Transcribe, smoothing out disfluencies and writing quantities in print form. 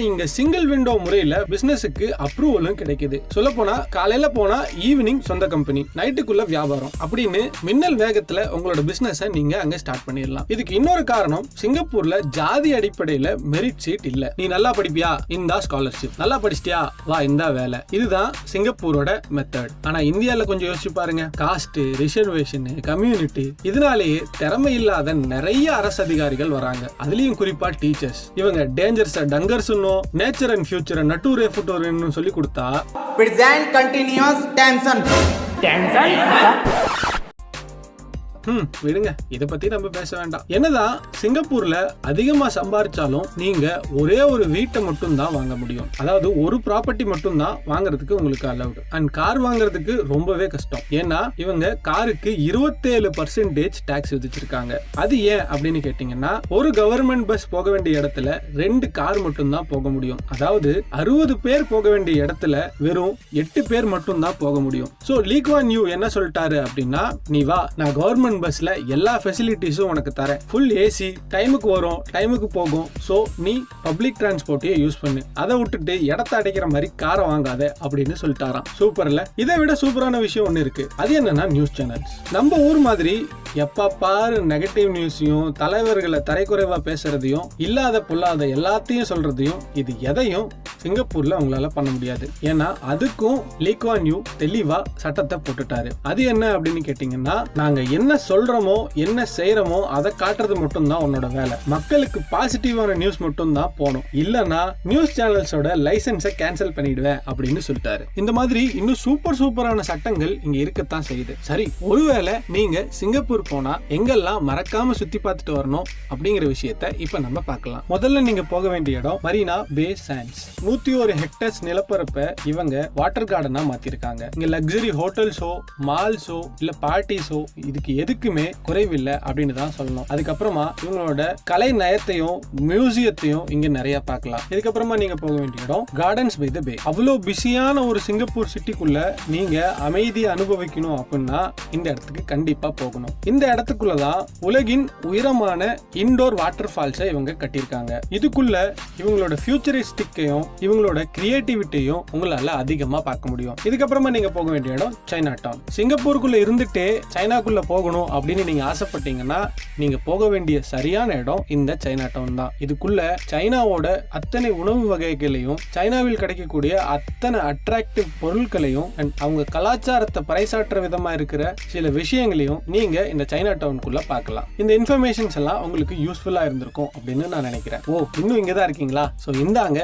இங்க single window முறையில பிசினஸுக்கு அப்ரூவலும் கிடைக்குது. சொல்ல போனா காலையில போனா ஈவினிங் சொந்த கம்பெனி, நைட்டுக்குள்ள வியாபாரம் அப்படின்னு மின்னல் வேகத்துல உங்களோட பிசினஸ் நீங்க அங்க ஸ்டார்ட் பண்ணிடலாம். இதுக்கு இன்னொரு காரணம், சிங்கப்பூர்ல ஜாதி அடிப்படையில மெரிட் சீட் இல்ல. நீ நல்லா படிப்பியா, இந்தா ஸ்காலர்ஷிப், நல்லா படிச்சிட்டியா, வா இந்தா வேலை. இதுதான் சிங்கப்பூரோட மெத்தட். ஆனா இந்தியால கொஞ்சம் யோசிச்சு பாருங்க, காஸ்ட், ரிசர்வேஷன், கம்யூனிட்டி, இதனாலேயே திறமை இல்லாத நிறைய அரசு அதிகாரிகள் வராங்க. அதுலயும் குறிப்பா டீச்சர்ஸ். இவங்க டேஞ்சர்ஸ் டங்கர்ஸ் நேச்சர் அண்ட் ஃபியூச்சர் நட்டூரே ஃபுட்டோர்னு சொல்லி கொடுத்தா present continuous tension விடுங்க, இத பத்தி நம்ம பேச வேண்டாம். என்னதான் சிங்கப்பூர்ல அதிகமா சம்பாதிச்சாலும் நீங்க ஒரே ஒரு வீட்டை மட்டும் தான் வாங்க முடியும். அதாவது ஒரு ப்ராப்பர்ட்டி மட்டும் தான் வாங்குறதுக்கு உங்களுக்கு அலவுட். அண்ட் கார் வாங்குறதுக்கு ரொம்பவே கஷ்டம். ஏன்னா இவங்க காருக்கு 27% டாக்ஸ் விதிச்சிருக்காங்க. அது ஏன் அப்படின்னு கேட்டீங்கன்னா, ஒரு கவர்மெண்ட் பஸ் போக வேண்டிய இடத்துல 2 கார் மட்டும் தான் போக முடியும். அதாவது 60 பேர் போக வேண்டிய இடத்துல வெறும் 8 பேர் மட்டும் தான் போக முடியும். சோ லீ குவான் யூ என்ன சொல்லிட்டாரு அப்படின்னா, நீ வா, நான் கவர்மெண்ட் பஸ்ல எல்லா ஃபெசிலிட்டிஸும் உனக்கு தரேன், ஃபுல் ஏசி, டைமுக்கு வரும், டைமுக்கு போகும். சோ நீ பப்ளிக் டிரான்ஸ்போர்ட்டையே யூஸ் பண்ணு, அதை விட்டுட்டு இடத்த அடைக்கிற மாதிரி காரை வாங்காத அப்படின்னு சொல்லிட்டாராம். சூப்பர்ல. இதை விட சூப்பரான விஷயம் ஒண்ணு இருக்கு. அது என்னன்னா நியூஸ் சேனல்ஸ். நம்ம ஊர் மாதிரி எப்ப பாரு நெகட்டிவ் நியூஸையும் தலைவர்களை தரைக்குறைவா பேசுறதையும் இல்லாத பொல்லாத எல்லாத்தையும் சொல்றதையும் இது எதையும் சிங்கப்பூர்ல உங்களால பண்ண முடியாது. ஏன்னா அதுக்கும் லீ குவான் யூ தெளிவா சட்டத்தை போட்டுட்டாரு. அது என்ன அப்படின்னு கேட்டீங்கன்னா, நாங்க என்ன சொல்றோமோ என்ன செய்யறோமோ அதை காட்டுறது மட்டும் தான் உன்னோட வேலை. மக்களுக்கு பாசிட்டிவான நியூஸ் மட்டும் தான் போகணும், இல்லனா நியூஸ் சேனல்ஸோட லைசன்ஸை கேன்சல் பண்ணிடுவேன் அப்படின்னு சொல்லிட்டாரு. இந்த மாதிரி இன்னும் சூப்பரான சட்டங்கள் இங்க இருக்கத்தான் செய்யுது. சரி, ஒருவேளை நீங்க சிங்கப்பூர் போனா எங்கெல்லாம் மறக்காம சுத்தி பார்த்துட்டு வரணும் அப்படிங்கிற விஷயத்த இப்ப நம்ம பார்க்கலாம். முதல்ல நீங்க போக வேண்டிய இடம் மரீனா பே சாண்ட்ஸ். 101 ஹெக்டேர்ஸ் நிலப்பரப்ப இவங்க வாட்டர் கார்டனா மாத்திருக்காங்க. இங்க லக்ஸரி ஹோட்டல்ஸோ, மால்ஸோ, இல்ல பார்ட்டிஸோ இதுக்கு எதுக்குமே குறைவில்லை அப்படின்னு தான் சொல்லணும். அதுக்கப்புறமா இவங்களோட கலை நயத்தையும் மியூசியத்தையும் இங்க நிறைய பார்க்கலாம். இதுக்கப்புறமா நீங்க போக வேண்டிய இடம் கார்டன்ஸ் பை தி பே. அவ்வளோ பிஸியான ஒரு சிங்கப்பூர் சிட்டிக்குள்ள நீங்க அமைதியை அனுபவிக்கணும் அப்படின்னா இந்த இடத்துக்கு கண்டிப்பா போகணும். இந்த இடத்துக்குள்ளதான் உலகின் உயரமான இன்டோர் வாட்டர் ஃபால்ஸை இவங்க கட்டியிருக்காங்க. இதுக்குள்ள இவங்களோட ஃபியூச்சரிஸ்டிக்கையும் இவங்களோட கிரியேட்டிவிட்டியும் உங்களால அதிகமா பார்க்க முடியும். இதுக்கப்புறமா நீங்க போக வேண்டிய இடம் சைனா டவுன். சிங்கப்பூருக்குள்ள இருந்துட்டே சைனாக்குள்ள போகணும் அப்படின்னு நீங்க ஆசைப்பட்டீங்கன்னா நீங்க போக வேண்டிய சரியான இடம் இந்த சைனா டவுன் தான். இதுக்குள்ள சைனாவோட அத்தனை உணவு வகைகளையும், சைனாவில் கிடைக்கக்கூடிய அத்தனை அட்ராக்டிவ் பொருட்களையும், அவங்க கலாச்சாரத்தை பறைசாற்ற விதமா இருக்கிற சில விஷயங்களையும் நீங்க இந்த சைனா டவுனுக்குள்ள பார்க்கலாம். இந்த இன்ஃபர்மேஷன்ஸ் எல்லாம் உங்களுக்கு யூஸ்ஃபுல்லா இருந்திருக்கும் அப்படின்னு நான் நினைக்கிறேன். ஓ, இன்னும் இங்கதான் இருக்கீங்களா? சோ இந்தாங்க